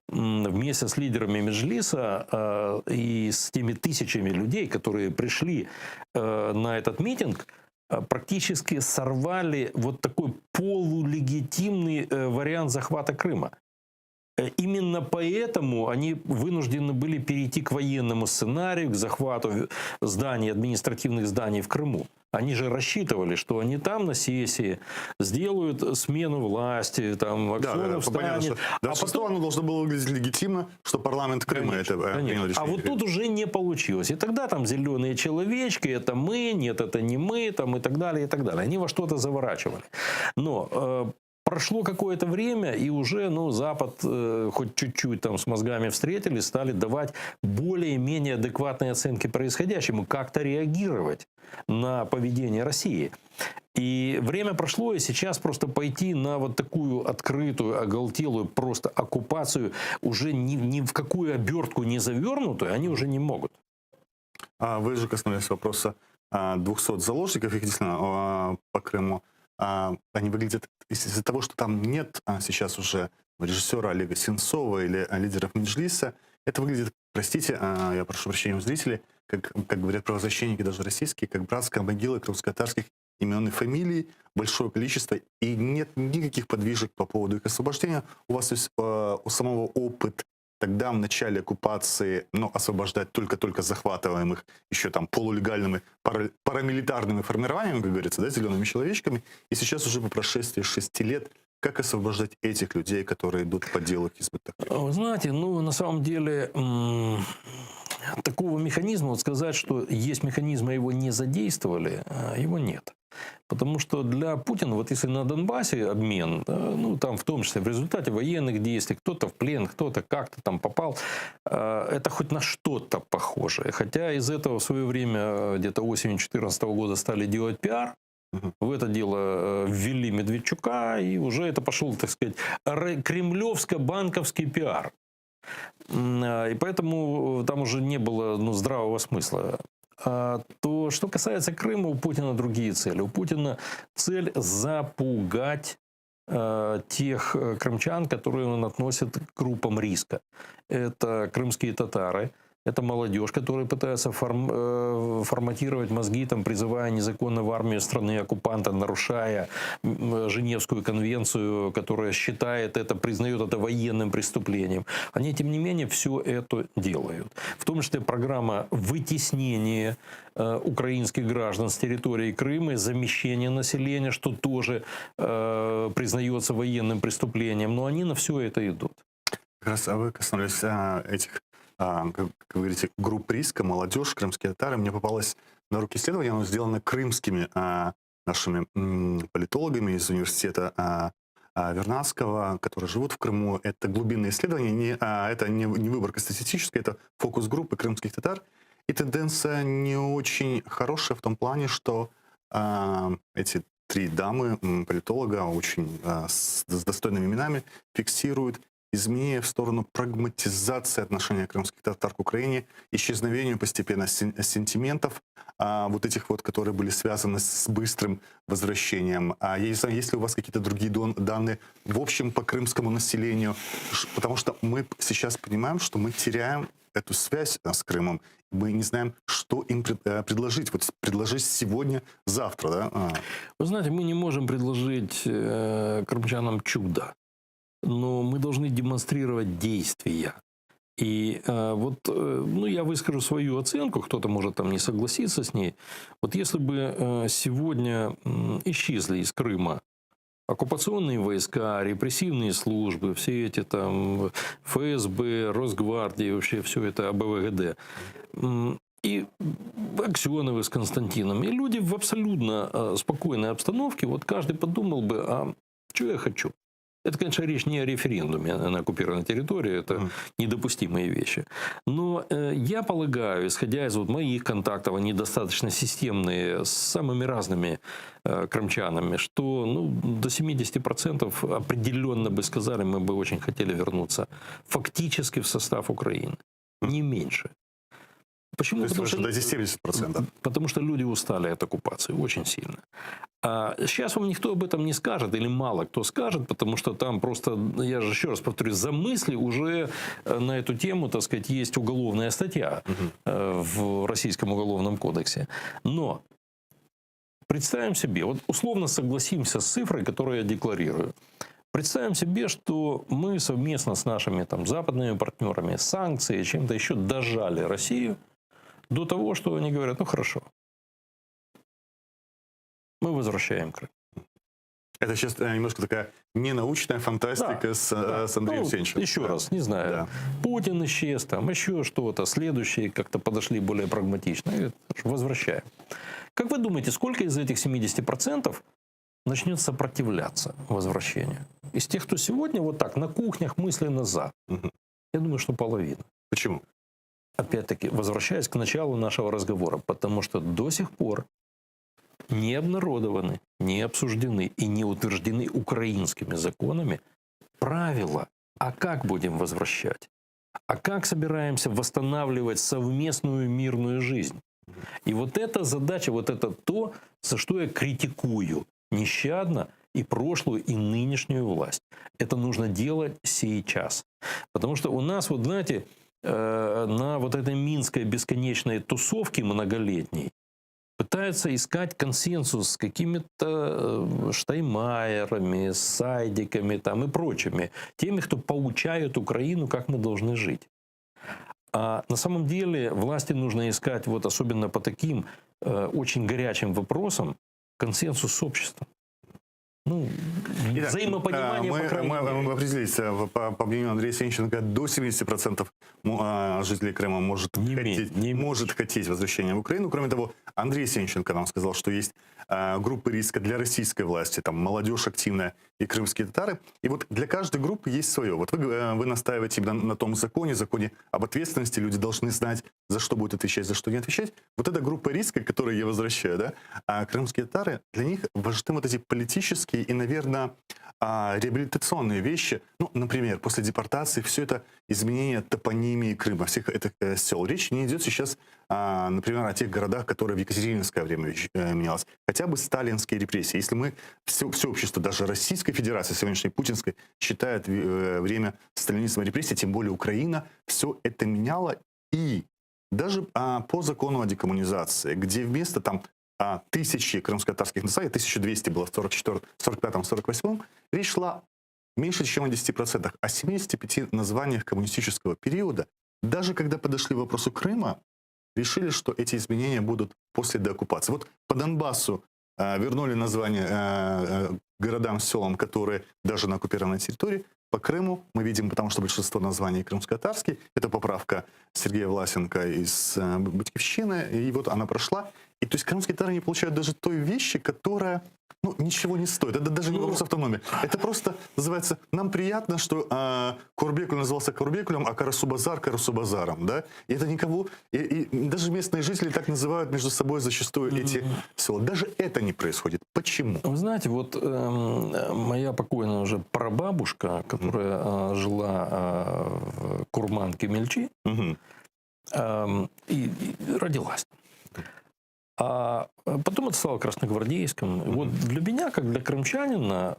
вместе с лидерами Меджлиса и с теми тысячами людей, которые пришли на этот митинг, практически сорвали вот такой полулегитимный вариант захвата Крыма. Именно поэтому они вынуждены были перейти к военному сценарию, к захвату зданий, административных зданий в Крыму. Они же рассчитывали, что они там на сессии сделают смену власти, там Аксенов станет. Да, потом оно должно было выглядеть легитимно, что парламент Крыма это принял решение. А вот тут уже не получилось. И тогда там зеленые человечки, это мы, нет, это не мы, там и так далее, и так далее. Они во что-то заворачивали. Но прошло какое-то время, и уже Запад хоть чуть-чуть там с мозгами встретились, стали давать более-менее адекватные оценки происходящему, как-то реагировать на поведение России. И время прошло, и сейчас просто пойти на вот такую открытую, оголтелую просто оккупацию, уже ни в какую обертку не завернутую, они уже не могут. Вы же коснулись вопроса 200 заложников, их действительно по Крыму. Они выглядят из-за того, что там нет сейчас уже режиссера Олега Сенцова или лидеров Меджлиса. Это выглядит, простите, я прошу прощения у зрителей, как говорят правозащитники, даже российские, как братская могила крымско-татарских имен и фамилий, большое количество, и нет никаких подвижек по поводу их освобождения. У вас есть у самого опыт тогда в начале оккупации, освобождать только захватываемых еще там полулегальными парамилитарными формированиями, как говорится, да, зелеными человечками. И сейчас уже по прошествии 6 лет, как освобождать этих людей, которые идут по делу Хизб ут-Тахрир? Вы знаете, на самом деле такого механизма, вот сказать, что есть механизм, а его не задействовали, его нет. Потому что для Путина, вот если на Донбассе обмен, там в том числе в результате военных действий, кто-то в плен, кто-то как-то там попал, это хоть на что-то похоже. Хотя из этого в свое время, где-то осенью 2014 года, стали делать пиар. В это дело ввели Медведчука, и уже это пошел, так сказать, кремлевско-банковский пиар. И поэтому там уже не было здравого смысла. То, что касается Крыма, у Путина другие цели. У Путина цель запугать тех крымчан, которые он относит к группам риска. Это крымские татары, это молодежь, которая пытается форматировать мозги, призывая незаконно в армию страны-оккупанта, нарушая Женевскую конвенцию, которая считает это, признает это военным преступлением. Они, тем не менее, все это делают. В том числе программа вытеснения украинских граждан с территории Крыма, замещение населения, что тоже признается военным преступлением. Но они на все это идут. Как раз вы коснулись этих, как вы говорите, групп риска, молодежь, крымские татары. Мне попалось на руки исследование, оно сделано крымскими нашими политологами из университета Вернадского, которые живут в Крыму. Это глубинное исследование, это не выборка статистическая, это фокус группы крымских татар. И тенденция не очень хорошая в том плане, что эти 3 дамы, политолога, очень с достойными именами, фиксируют изменения в сторону прагматизации отношения крымских татар к Украине, исчезновению постепенно сентиментов, вот этих вот, которые были связаны с быстрым возвращением. Я не знаю, есть ли у вас какие-то другие данные в общем по крымскому населению, потому что мы сейчас понимаем, что мы теряем эту связь с Крымом. Мы не знаем, что им предложить. Вот предложить сегодня, завтра. Да? Вы знаете, мы не можем предложить крымчанам чудо. Но мы должны демонстрировать действия. И ну, я выскажу свою оценку, кто-то может там не согласиться с ней. Вот если бы сегодня исчезли из Крыма оккупационные войска, репрессивные службы, все эти там ФСБ, Росгвардия, вообще все это АБВГД, и Аксеновы с Константином, и люди в абсолютно спокойной обстановке, вот каждый подумал бы, а что я хочу? Это, конечно, речь не о референдуме на оккупированной территории, это недопустимые вещи. Но я полагаю, исходя из вот моих контактов, они достаточно системные, с самыми разными крымчанами, что ну, до 70% определенно бы сказали, мы бы очень хотели вернуться фактически в состав Украины, не меньше. Почему? То есть даже 70%. Потому что люди устали от оккупации очень сильно. А сейчас вам никто об этом не скажет, или мало кто скажет, потому что там просто, я же еще раз повторюсь, за мысли уже на эту тему, так сказать, есть уголовная статья в Российском уголовном кодексе. Но представим себе, вот условно согласимся с цифрой, которую я декларирую. Представим себе, что мы совместно с нашими там, западными партнерами, санкции, чем-то еще дожали Россию до того, что они говорят, ну хорошо, мы возвращаем Крым. Это сейчас немножко такая ненаучная фантастика Да, с Андреем ну, Сенченко. еще раз, не знаю, Да. Путин исчез, там еще что-то, следующие как-то подошли более прагматично, и возвращаем. Как вы думаете, сколько из этих 70% начнет сопротивляться возвращению? Из тех, кто сегодня вот так на кухнях мысленно за, я думаю, что половина. Почему? Опять-таки, возвращаясь к началу нашего разговора, потому что до сих пор не обнародованы, не обсуждены и не утверждены украинскими законами правила, а как будем возвращать, а как собираемся восстанавливать совместную мирную жизнь. И вот эта задача, вот это то, за что я критикую нещадно и прошлую, и нынешнюю власть. Это нужно делать сейчас. Потому что у нас, вот знаете, на вот этой минской бесконечной тусовке многолетней пытаются искать консенсус с какими-то Штайнмайерами, Сайдиками там, и прочими. Теми, кто поучают Украину, как мы должны жить. А на самом деле власти нужно искать, вот особенно по таким очень горячим вопросам, консенсус с обществом. Ну, Итак, взаимопонимание, по крайней мере. мы определились, по мнению Андрея Сенченко, до 70% жителей Крыма может хотеть возвращения в Украину. Кроме того, Андрей Сенченко нам сказал, что есть группы риска для российской власти, там молодежь активная и крымские татары. И вот для каждой группы есть свое. Вот вы настаиваете именно на том законе об ответственности. Люди должны знать, за что будут отвечать, за что не отвечать. Вот эта группа риска, которую я возвращаю, да, а крымские татары, для них важны вот эти политические и, наверное, реабилитационные вещи. Ну, например, после депортации все это изменение топонимии Крыма, всех этих сел. Речь не идет сейчас, например, о тех городах, которые в екатерининское время менялось. Хотя бы сталинские репрессии. Если мы, все общество, даже Российской Федерации, сегодняшней путинской, считает время сталинизма и репрессий, тем более Украина, все это меняло. И даже по закону о декоммунизации, где вместо там тысячи крымско-татарских националей, 1200 было в 45-48, речь шла меньше, чем о 10%, о 75 названиях коммунистического периода. Даже когда подошли к вопросу Крыма, решили, что эти изменения будут после деоккупации. Вот по Донбассу вернули названия городам, селам, которые даже на оккупированной территории. По Крыму мы видим, потому что большинство названий крымско-татарские. Это поправка Сергея Власенко из Батькивщины. И вот она прошла. И то есть крымские татары не получают даже той вещи, которая ничего не стоит. Это даже не вопрос автономии. Это просто называется, нам приятно, что Курбекуль назывался Курбекулем, а Карасу-Базар Карасу-Базаром. Да? И это никого... И даже местные жители так называют между собой зачастую эти села. Даже это не происходит. Почему? Вы знаете, вот моя покойная уже прабабушка, которая жила в Курман-Кемельчи, и родилась. А потом это стало Красногвардейском. Вот для меня, как для крымчанина,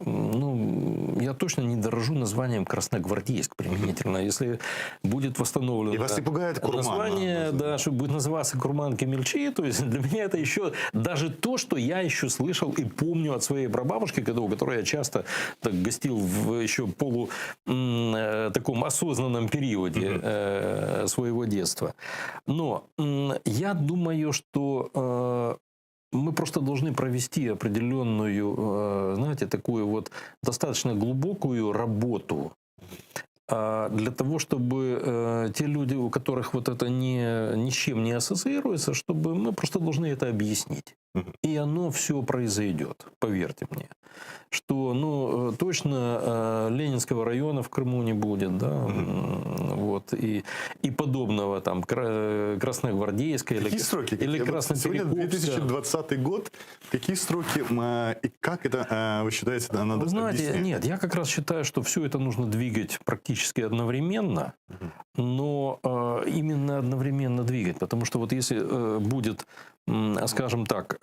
я точно не дорожу названием Красногвардейск применительно. Если будет восстановлено И вас не пугает Курман? название, да, что будет называться Курман Кемельчи, то есть для меня это еще даже то, что я еще слышал и помню от своей прабабушки, у которой я часто так гостил в еще таком осознанном периоде своего детства. Но я думаю, что мы просто должны провести определенную, знаете, такую вот достаточно глубокую работу для того, чтобы те люди, у которых вот это ни с чем не ассоциируется, чтобы мы просто должны это объяснить. И оно все произойдет, поверьте мне. Что, ну, точно Ленинского района в Крыму не будет, да, вот, и подобного там Красногвардейска или сроки? Или Сегодня Красноперекопска. 2020 год. Какие сроки и как это, вы считаете, надо Вы знаете, объяснять? нет, я как раз считаю, что все это нужно двигать практически одновременно, но именно одновременно двигать, потому что вот если будет, скажем так,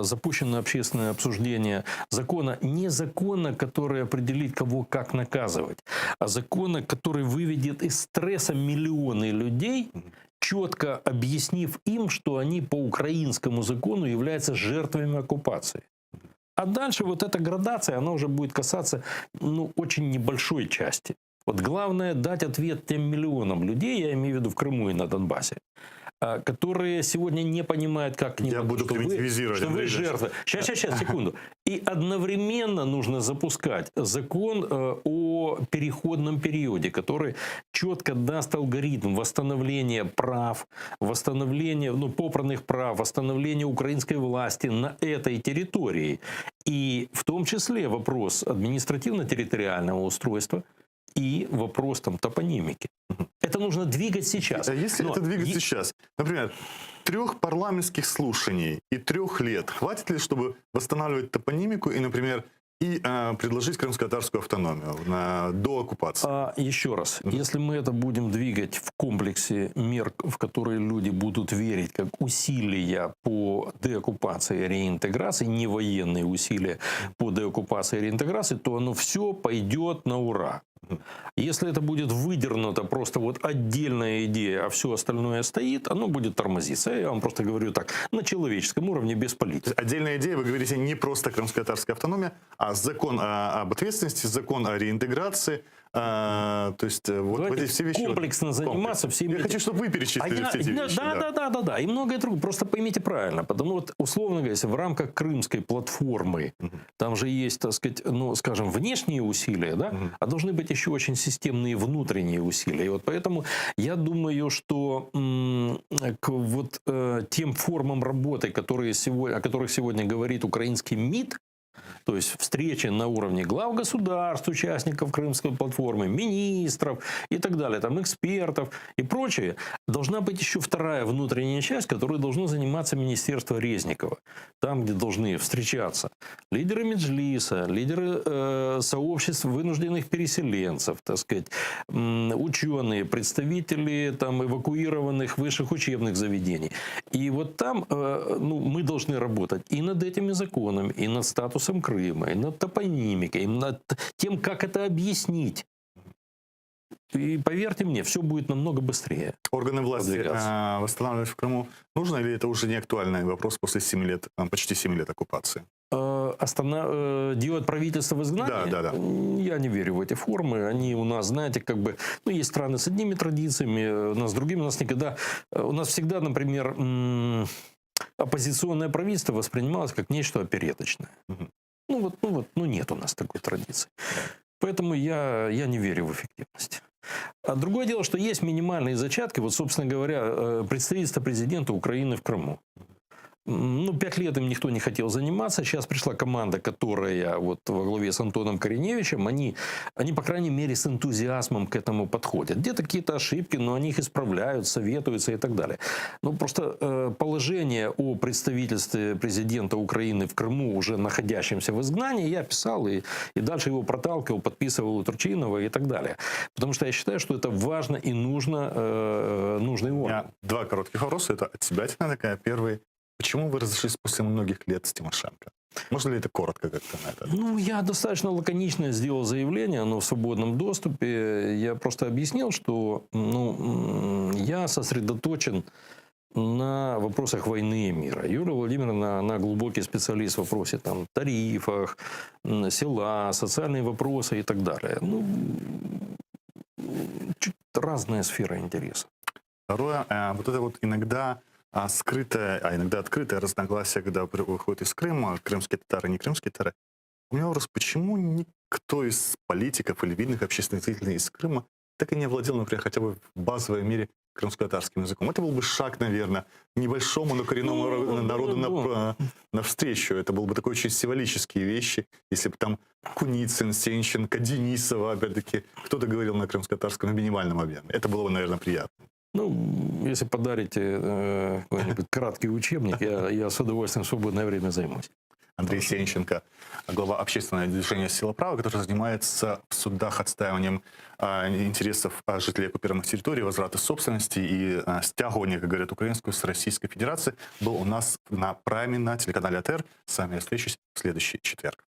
запущено общественное обсуждение закона, не закона, который определит, кого как наказывать, а закона, который выведет из стресса миллионы людей, четко объяснив им, что они по украинскому закону являются жертвами оккупации. А дальше вот эта градация, она уже будет касаться, ну, очень небольшой части. Вот главное дать ответ тем миллионам людей, я имею в виду в Крыму и на Донбассе, которые сегодня не понимают, как к ним, Я буду примитивизировать, что вы Андрей Ильич. жертва. Сейчас, секунду. И одновременно нужно запускать закон о переходном периоде, который четко даст алгоритм восстановления прав, восстановления, ну, попранных прав, восстановления украинской власти на этой территории. И в том числе вопрос административно-территориального устройства и вопрос там топонимики. Это нужно двигать сейчас. А если Но это двигать сейчас, например, 3 парламентских слушаний и 3 лет, хватит ли, чтобы восстанавливать топонимику и, например, предложить крымско-татарскую автономию до оккупации? Еще раз, если мы это будем двигать в комплексе мер, в которые люди будут верить, как усилия по деоккупации и реинтеграции, не военные усилия по деоккупации и реинтеграции, то оно все пойдет на ура. Если это будет выдернуто просто вот отдельная идея, а все остальное стоит, оно будет тормозиться. Я вам просто говорю так, на человеческом уровне, без политики. Отдельная идея, вы говорите, не просто крымско-татарская автономия, а закон об ответственности, закон о реинтеграции. То есть вот Давайте эти все вещи. комплексно заниматься всеми. Я хочу, чтобы вы перечислили все эти вещи. Да. И многое другое. Просто поймите правильно. Потому вот, условно говоря, если в рамках крымской платформы там же есть, так сказать, ну, скажем, внешние усилия, да, а должны быть еще очень системные внутренние усилия. И вот поэтому я думаю, что к вот тем формам работы, о которых сегодня говорит украинский МИД, то есть встречи на уровне глав государств, участников Крымской платформы, министров и так далее, там экспертов и прочее, должна быть еще вторая внутренняя часть, которой должно заниматься Министерство Резникова. Там, где должны встречаться лидеры Меджлиса, лидеры сообществ вынужденных переселенцев, так сказать, ученые, представители там, эвакуированных высших учебных заведений. И вот там мы должны работать и над этими законами, и над статусом Крыма, и над топонимикой, и над тем, как это объяснить. И поверьте мне, все будет намного быстрее. Органы власти продвигаться. восстанавливать в Крыму нужно, или это уже не актуальный вопрос после 7 лет, почти 7 лет оккупации? Делать правительство в изгнании? Да. Я не верю в эти формы. Они у нас, знаете, как бы... Ну, есть страны с одними традициями, у нас с другими. У нас никогда... У нас всегда, например, оппозиционное правительство воспринималось как нечто опереточное. Нет у нас такой традиции. Поэтому я не верю в эффективность. А другое дело, что есть минимальные зачатки. Вот, собственно говоря, представительство президента Украины в Крыму. 5 лет им никто не хотел заниматься. Сейчас пришла команда, которая вот во главе с Антоном Кореневичем, они, по крайней мере, с энтузиазмом к этому подходят. Где-то какие-то ошибки, но они их исправляют, советуются и так далее. Просто положение о представительстве президента Украины в Крыму, уже находящемся в изгнании, я писал и дальше его проталкивал, подписывал у Турчинова и так далее. Потому что я считаю, что это важно и нужно, нужный орган. У меня 2 коротких вопроса. Это от себя такая. Первый. Почему вы разошлись после многих лет с Тимошенко? Можно ли это коротко как-то на это? Ну, я достаточно лаконично сделал заявление, оно в свободном доступе. Я просто объяснил, что я сосредоточен на вопросах войны и мира. Юлия Владимировна, она глубокий специалист в вопросе там, тарифах, села, социальные вопросы и так далее. Чуть разная сфера интереса. Второе, вот это вот иногда скрытое, а иногда открытое разногласие, когда выходит из Крыма, крымские татары, не крымские татары. У меня вопрос, почему никто из политиков или видных общественных деятелей из Крыма так и не овладел, например, хотя бы в базовой мере крымско-татарским языком? Это был бы шаг, наверное, небольшому, но коренному народу навстречу. Это был бы такой очень символические вещи, если бы там Куницын, Сенченко, Денисова, опять-таки, кто-то говорил на крымско-татарском в минимальном объеме. Это было бы, наверное, приятно. Если подарите какой-нибудь краткий учебник, я с удовольствием в свободное время займусь. Андрей Сенченко, глава общественного движения «Сила права», который занимается в судах отстаиванием интересов жителей оккупированных территорий, возврата собственности и стягивания, как говорят, украинскую с Российской Федерацией, был у нас на прайме на телеканале АТР. С вами я встречусь в следующий четверг.